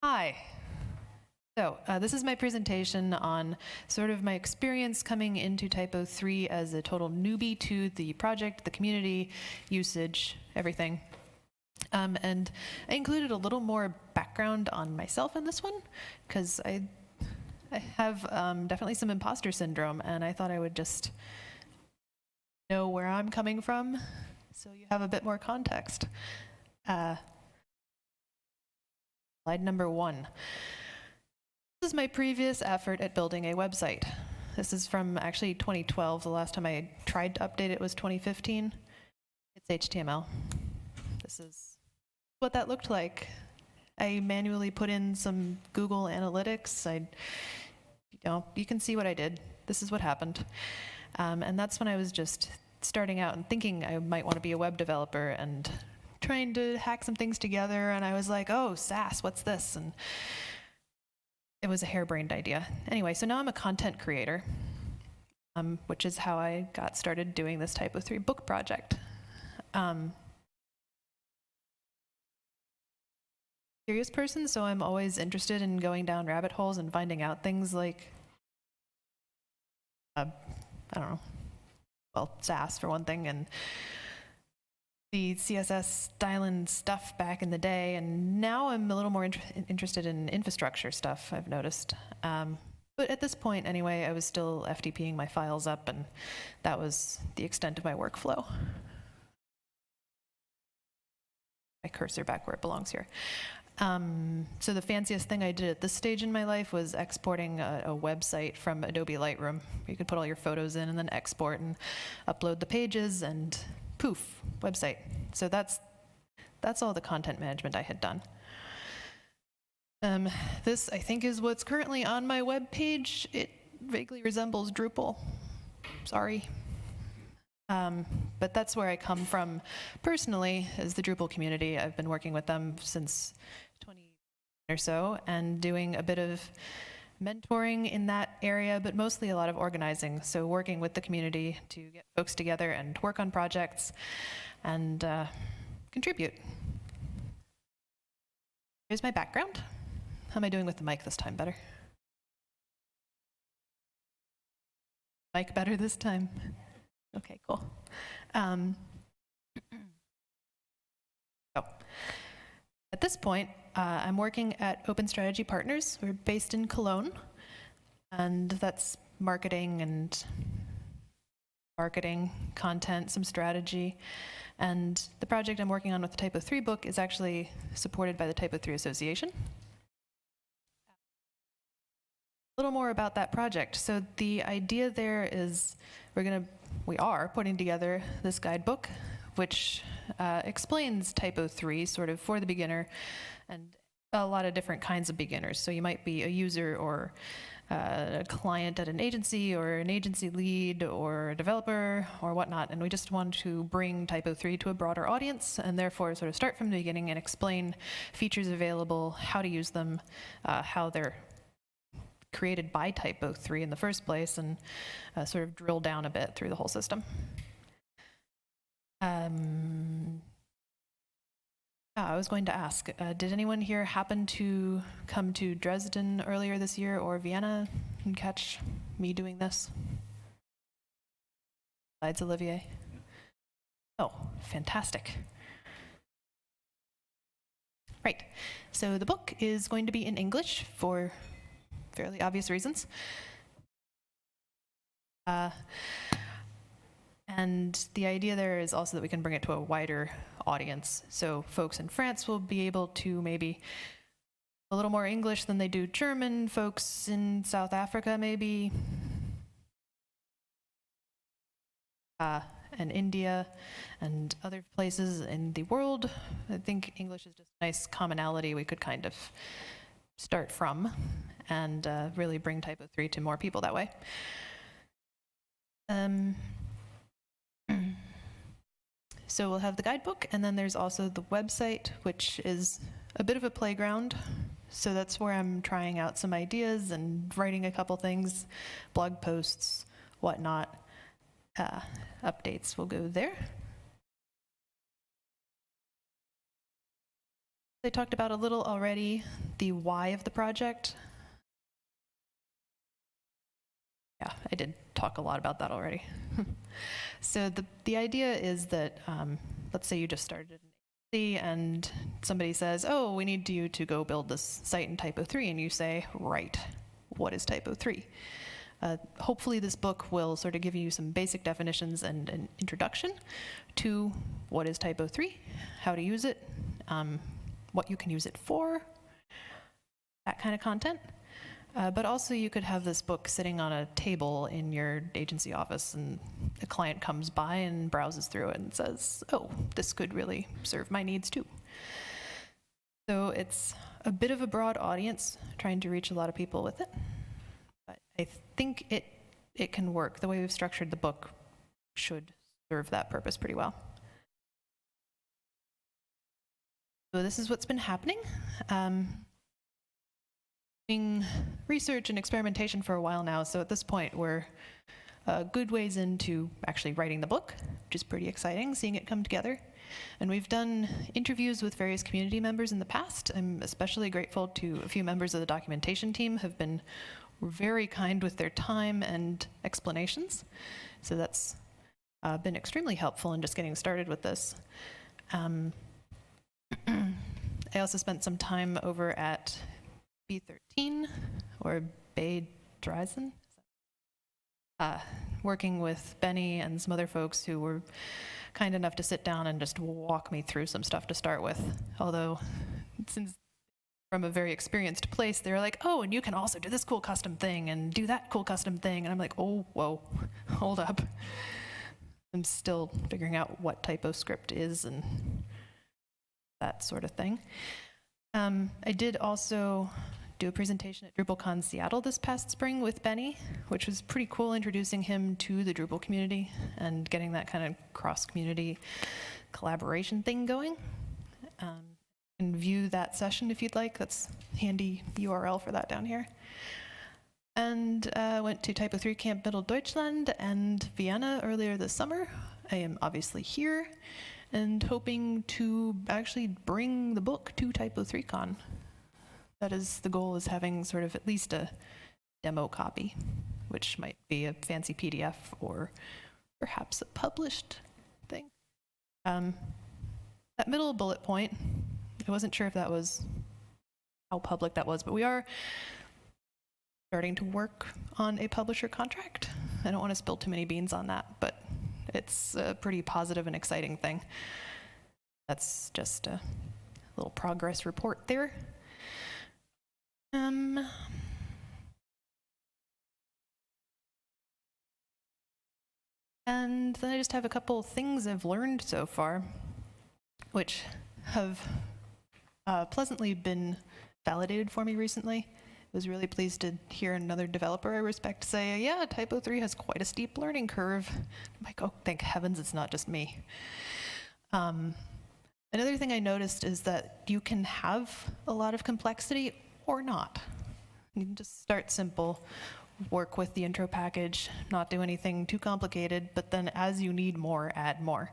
Hi. So this is my presentation on sort of my experience coming into TYPO3 as a total newbie to the project, the community, usage, everything. And I included a little more background on myself in this one, because I have definitely some imposter syndrome, and I thought I would just know where I'm coming from, so you have a bit more context. Slide number 1. This is my previous effort at building a website. This is from actually 2012. The last time I tried to update it was 2015. It's HTML. This is what that looked like. I manually put in some Google Analytics. You can see what I did. This is what happened. And that's when I was just starting out and thinking I might want to be a web developer and trying to hack some things together. And I was like, oh, SaaS, what's this? And it was a harebrained idea. Anyway, so now I'm a content creator, which is how I got started doing this TYPO3 book project. Curious person, so I'm always interested in going down rabbit holes and finding out things like, I don't know, well, SAS for one thing, and the CSS styling stuff back in the day, and now I'm a little more interested in infrastructure stuff, I've noticed. But at this point, anyway, I was still FTPing my files up, and that was the extent of my workflow. My cursor back where it belongs here. So the fanciest thing I did at this stage in my life was exporting a website from Adobe Lightroom. You could put all your photos in and then export and upload the pages, and poof, website. So that's all the content management I had done. This, I think, is what's currently on my web page. It vaguely resembles Drupal. Sorry. But that's where I come from personally, is the Drupal community. I've been working with them since 20 or so, and doing a bit of mentoring in that area, but mostly a lot of organizing. So working with the community to get folks together and work on projects and contribute. Here's my background. How am I doing with the mic this time? Better? Mic better this time? Okay, cool. At this point, I'm working at Open Strategy Partners. We're based in Cologne, and that's marketing, content, some strategy. And the project I'm working on with the TYPO3 book is actually supported by the TYPO3 Association. A little more about that project. So the idea there is we are putting together this guidebook, which explains TYPO3 sort of for the beginner, and a lot of different kinds of beginners. So you might be a user or a client at an agency, or an agency lead, or a developer, or whatnot. And we just want to bring TYPO3 to a broader audience, and therefore sort of start from the beginning and explain features available, how to use them, how they're created by TYPO3 in the first place, and sort of drill down a bit through the whole system. I was going to ask, did anyone here happen to come to Dresden earlier this year, or Vienna, and catch me doing this? Besides Olivier? Oh, fantastic. Right, so the book is going to be in English for fairly obvious reasons. And the idea there is also that we can bring it to a wider audience. So folks in France will be able to maybe a little more English than they do German. Folks in South Africa maybe, and India and other places in the world. I think English is just a nice commonality we could kind of start from, and really bring TYPO3 to more people that way. So we'll have the guidebook, and then there's also the website, which is a bit of a playground. So that's where I'm trying out some ideas and writing a couple things, blog posts, whatnot. Updates will go there. I talked about a little already, the why of the project. Yeah, I did talk a lot about that already. So the idea is that, let's say you just started an agency and somebody says, oh, we need you to go build this site in TYPO3, and you say, right, what is TYPO3? Hopefully this book will sort of give you some basic definitions and an introduction to what is TYPO3, how to use it, what you can use it for, that kind of content. But also you could have this book sitting on a table in your agency office, and a client comes by and browses through it and says, oh, this could really serve my needs too. So it's a bit of a broad audience, trying to reach a lot of people with it. But I think it can work. The way we've structured the book should serve that purpose pretty well. So this is what's been happening. Doing research and experimentation for a while now, so at this point we're a good ways into actually writing the book, which is pretty exciting, seeing it come together. And we've done interviews with various community members in the past. I'm especially grateful to a few members of the documentation team have been very kind with their time and explanations. So that's been extremely helpful in just getting started with this. I also spent some time over at B13, or Bay Dryzen, working with Benny and some other folks who were kind enough to sit down and just walk me through some stuff to start with. Although, since from a very experienced place, they were like, oh, and you can also do this cool custom thing and do that cool custom thing. And I'm like, oh, whoa, hold up. I'm still figuring out what TypoScript is and that sort of thing. I did also do a presentation at DrupalCon Seattle this past spring with Benny, which was pretty cool, introducing him to the Drupal community and getting that kind of cross-community collaboration thing going. You can view that session if you'd like. That's handy URL for that down here. And went to TYPO3 Camp Mitteldeutschland and Vienna earlier this summer. I am obviously here and hoping to actually bring the book to TYPO3Con. That is, the goal is having sort of at least a demo copy, which might be a fancy PDF or perhaps a published thing. That middle bullet point, I wasn't sure if that was how public that was, but we are starting to work on a publisher contract. I don't want to spill too many beans on that, but it's a pretty positive and exciting thing. That's just a little progress report there. And then I just have a couple things I've learned so far, which have pleasantly been validated for me recently. I was really pleased to hear another developer I respect say, yeah, TYPO3 has quite a steep learning curve. I'm like, oh, thank heavens it's not just me. Another thing I noticed is that you can have a lot of complexity or not. You can just start simple, work with the intro package, not do anything too complicated, but then as you need more, add more.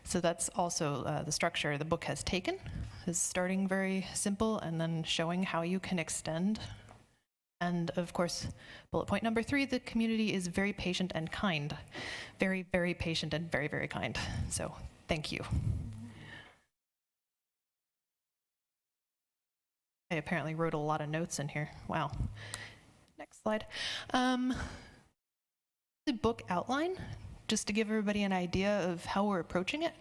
So that's also the structure the book has taken, is starting very simple and then showing how you can extend. And of course, bullet point number 3, the community is very patient and kind. Very, very patient and very, very kind. So thank you. I apparently wrote a lot of notes in here. Wow. Next slide. The book outline, just to give everybody an idea of how we're approaching it.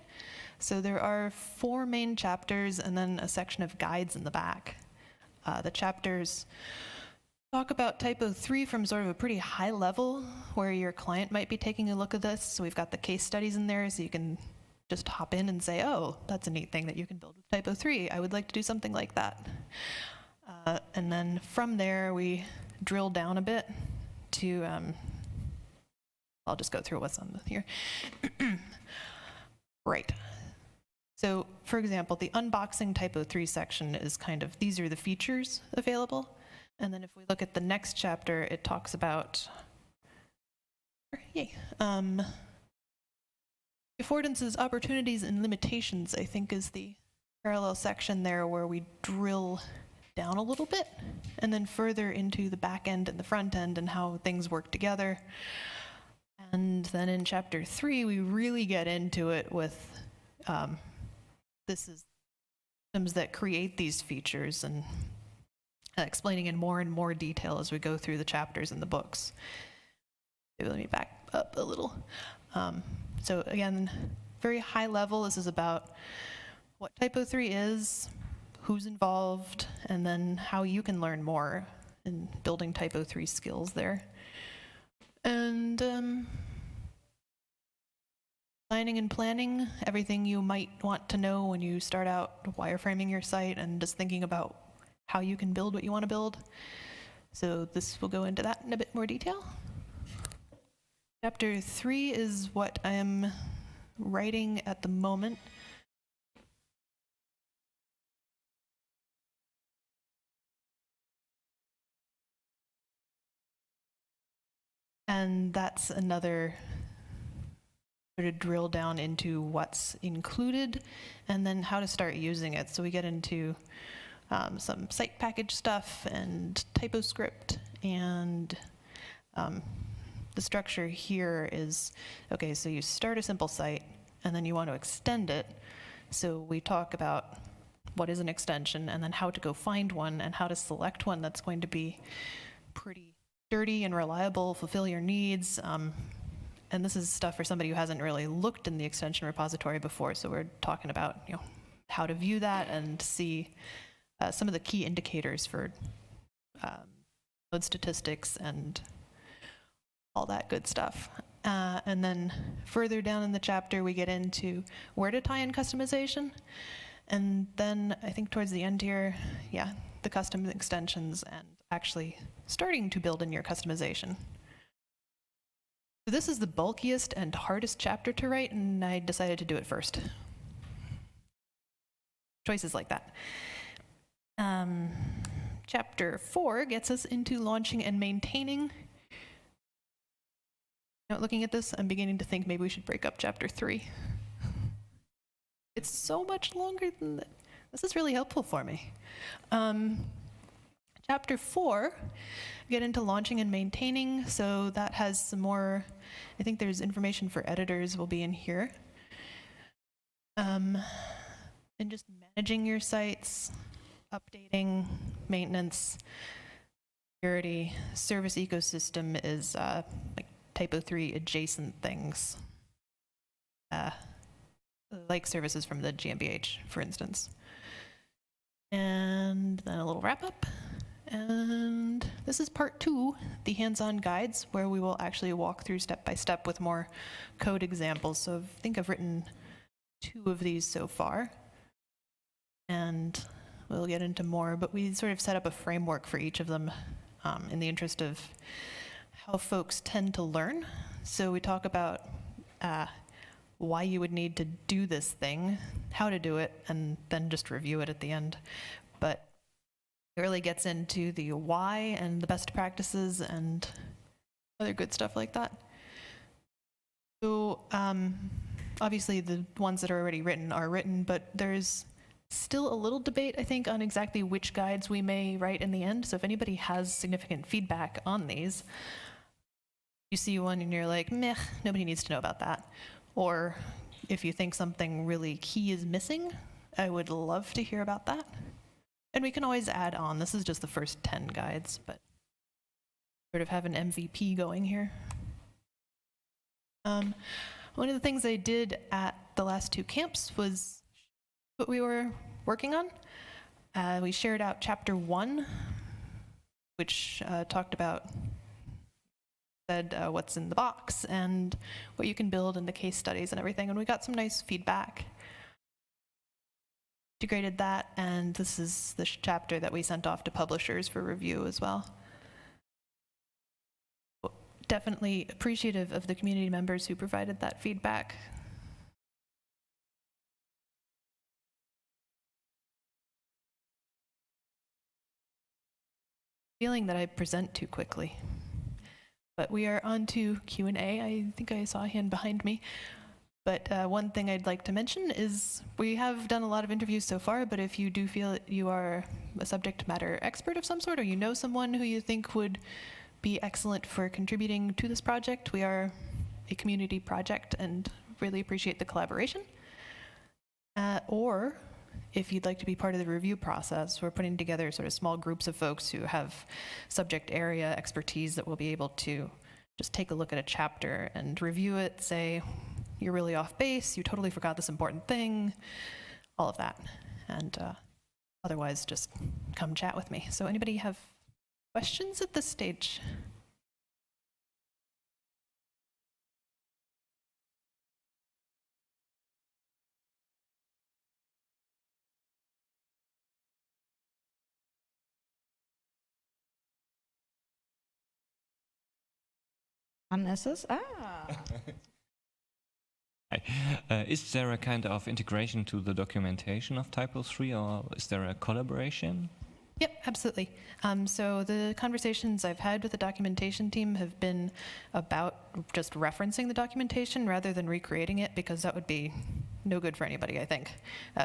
So there are 4 main chapters and then a section of guides in the back. The chapters talk about TYPO3 from sort of a pretty high level where your client might be taking a look at this. So we've got the case studies in there so you can just hop in and say, oh, that's a neat thing that you can build with TYPO3. I would like to do something like that. And then from there, we drill down a bit to, I'll just go through what's on here. Right. So for example, the unboxing TYPO3 section is kind of, these are the features available. And then if we look at the next chapter, it talks about, affordances, opportunities, and limitations, I think is the parallel section there where we drill down a little bit and then further into the back end and the front end and how things work together. And then in chapter 3, we really get into it with this is systems that create these features and explaining in more and more detail as we go through the chapters in the books. Let me back up a little. So again, very high level, this is about what TYPO3 is, who's involved, and then how you can learn more in building TYPO3 skills there. And designing and planning, everything you might want to know when you start out wireframing your site and just thinking about how you can build what you want to build. So this will go into that in a bit more detail. Chapter 3 is what I am writing at the moment. And that's another sort of drill down into what's included and then how to start using it. So we get into some site package stuff and TypoScript, and the structure here is, okay, so you start a simple site and then you want to extend it. So we talk about what is an extension and then how to go find one and how to select one that's going to be pretty sturdy and reliable, fulfill your needs. And this is stuff for somebody who hasn't really looked in the extension repository before. So we're talking about, you know, how to view that and see some of the key indicators for load statistics and all that good stuff. And then further down in the chapter, we get into where to tie in customization. And then I think towards the end here, yeah, the custom extensions and actually starting to build in your customization. So this is the bulkiest and hardest chapter to write, and I decided to do it first. Choices like that. Chapter 4 gets us into launching and maintaining. Now, looking at this, I'm beginning to think maybe we should break up chapter 3. It's so much longer than that. This is really helpful for me. Chapter 4, get into launching and maintaining. So that has some more, I think there's information for editors will be in here. And just managing your sites, updating, maintenance, security, service ecosystem is like TYPO3 adjacent things. Like services from the GmbH, for instance. And then a little wrap up. And this is part 2, the hands-on guides, where we will actually walk through step by step with more code examples. So I think I've written 2 of these so far. And we'll get into more, but we sort of set up a framework for each of them in the interest of how folks tend to learn. So we talk about why you would need to do this thing, how to do it, and then just review it at the end. But it really gets into the why and the best practices and other good stuff like that. So obviously the ones that are already written are written, but there's still a little debate, I think, on exactly which guides we may write in the end. So if anybody has significant feedback on these, you see one and you're like, meh, nobody needs to know about that. Or if you think something really key is missing, I would love to hear about that. And we can always add on. This is just the first 10 guides, but sort of have an MVP going here. One of the things I did at the last 2 camps was what we were working on. We shared out chapter 1, which talked about what's in the box and what you can build and the case studies and everything, and we got some nice feedback. Integrated that, and this is the chapter that we sent off to publishers for review as well. Definitely appreciative of the community members who provided that feedback. Feeling that I present too quickly. But we are on to Q&A. I think I saw a hand behind me. But one thing I'd like to mention is we have done a lot of interviews so far, but if you do feel that you are a subject matter expert of some sort, or you know someone who you think would be excellent for contributing to this project, we are a community project and really appreciate the collaboration. Or if you'd like to be part of the review process, we're putting together sort of small groups of folks who have subject area expertise that will be able to just take a look at a chapter and review it, say, you're really off base, you totally forgot this important thing, all of that. And otherwise, just come chat with me. So anybody have questions at this stage? Is there a kind of integration to the documentation of TYPO3, or is there a collaboration? Yep, absolutely. So the conversations I've had with the documentation team have been about just referencing the documentation rather than recreating it, because that would be no good for anybody, I think.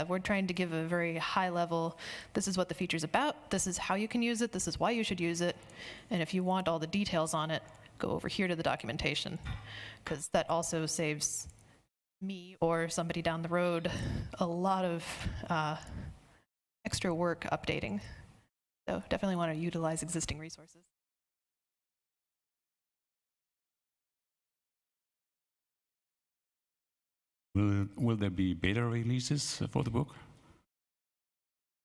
We're trying to give a very high level, this is what the feature's about, this is how you can use it, this is why you should use it, and if you want all the details on it, go over here to the documentation, because that also saves me or somebody down the road a lot of extra work updating. So definitely want to utilize existing resources. Will there be beta releases for the book?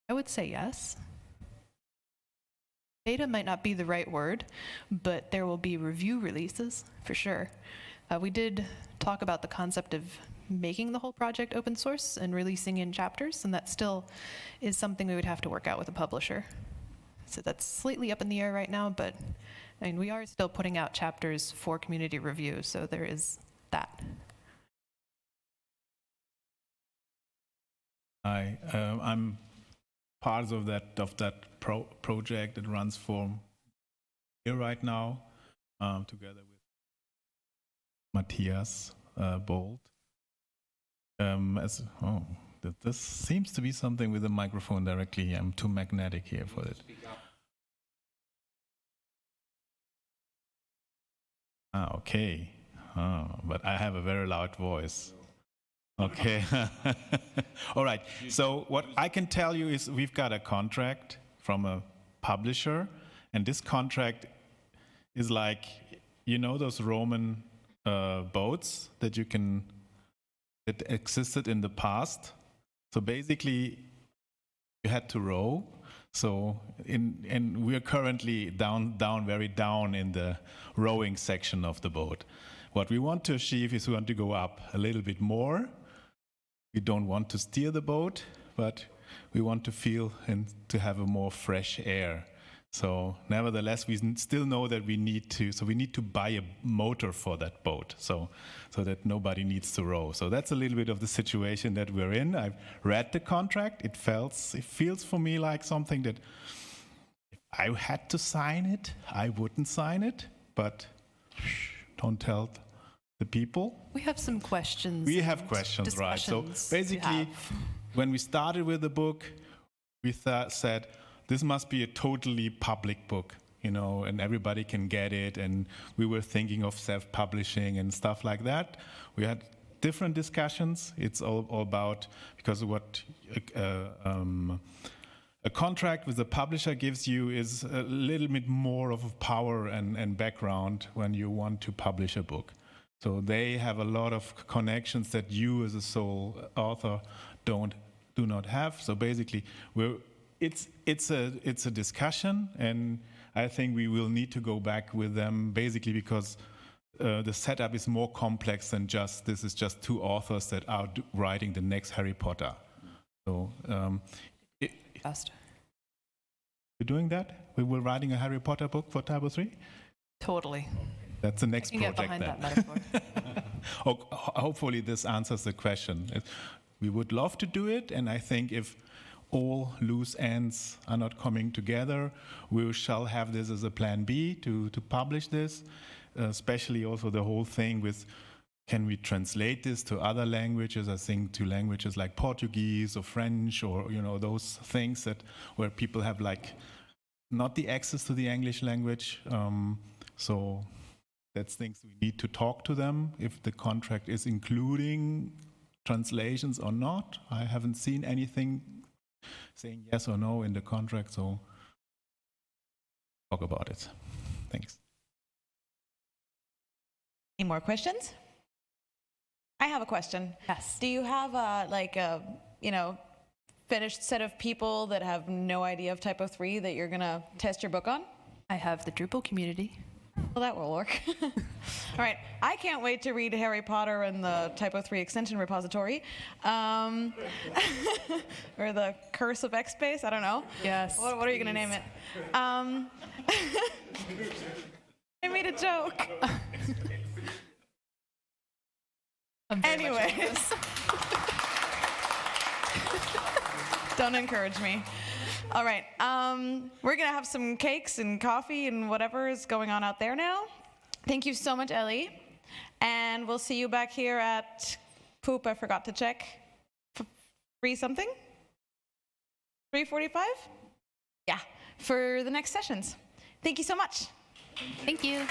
I would say yes. Beta might not be the right word, but there will be review releases for sure. We did talk about the concept of making the whole project open source and releasing in chapters, and that still is something we would have to work out with a publisher. So that's slightly up in the air right now, but I mean, we are still putting out chapters for community review, so there is that. I'm part of that project that runs for here right now, together with Matthias Bolt. This seems to be something with the microphone directly. I'm too magnetic here for it. Okay. But I have a very loud voice. Okay. All right. So what I can tell you is we've got a contract from a publisher, and this contract is like, you know, those Roman boats that existed in the past. So basically, you had to row. So and we are currently very down in the rowing section of the boat. What we want to achieve is we want to go up a little bit more. We don't want to steer the boat, but we want to feel and to have a more fresh air. So nevertheless, we still know that we need to buy a motor for that boat, so that nobody needs to row. So that's a little bit of the situation that we're in. I've read the contract. It feels for me like something that if I had to sign it, I wouldn't sign it, but don't tell the people. We have some questions. We have questions, right? So basically, when we started with the book, we said, this must be a totally public book, you know, and everybody can get it. And we were thinking of self-publishing and stuff like that. We had different discussions. It's all about, because what a contract with a publisher gives you is a little bit more of a power and background when you want to publish a book. So they have a lot of connections that you as a sole author do not have. So basically, it's a discussion, and I think we will need to go back with them basically because the setup is more complex than this is just two authors that are writing the next Harry Potter. So we're doing that? We were writing a Harry Potter book for TYPO3? Totally. That's the next project get behind then. That metaphor. Hopefully this answers the question. We would love to do it, and I think if all loose ends are not coming together, we shall have this as a plan B to publish this, especially also the whole thing with can we translate this to other languages? I think to languages like Portuguese or French, or those things where people have like not the access to the English language. So that's things we need to talk to them if the contract is including translations or not. I haven't seen anything saying yes or no in the contract, so talk about it. Thanks. Any more questions? I have a question. Yes. Do you have a finished set of people that have no idea of TYPO3 that you're gonna test your book on? I have the Drupal community. Well, that will work. All right, I can't wait to read Harry Potter and the TYPO3 extension repository, or the Curse of X-Space. I don't know. Yes. What are you gonna name it? I made a joke. Anyways. Don't encourage me. All right, we're gonna have some cakes and coffee and whatever is going on out there now. Thank you so much, Ellie. And we'll see you back here at Poop, I forgot to check. 3 something? 3:45? Yeah, for the next sessions. Thank you so much. Thank you.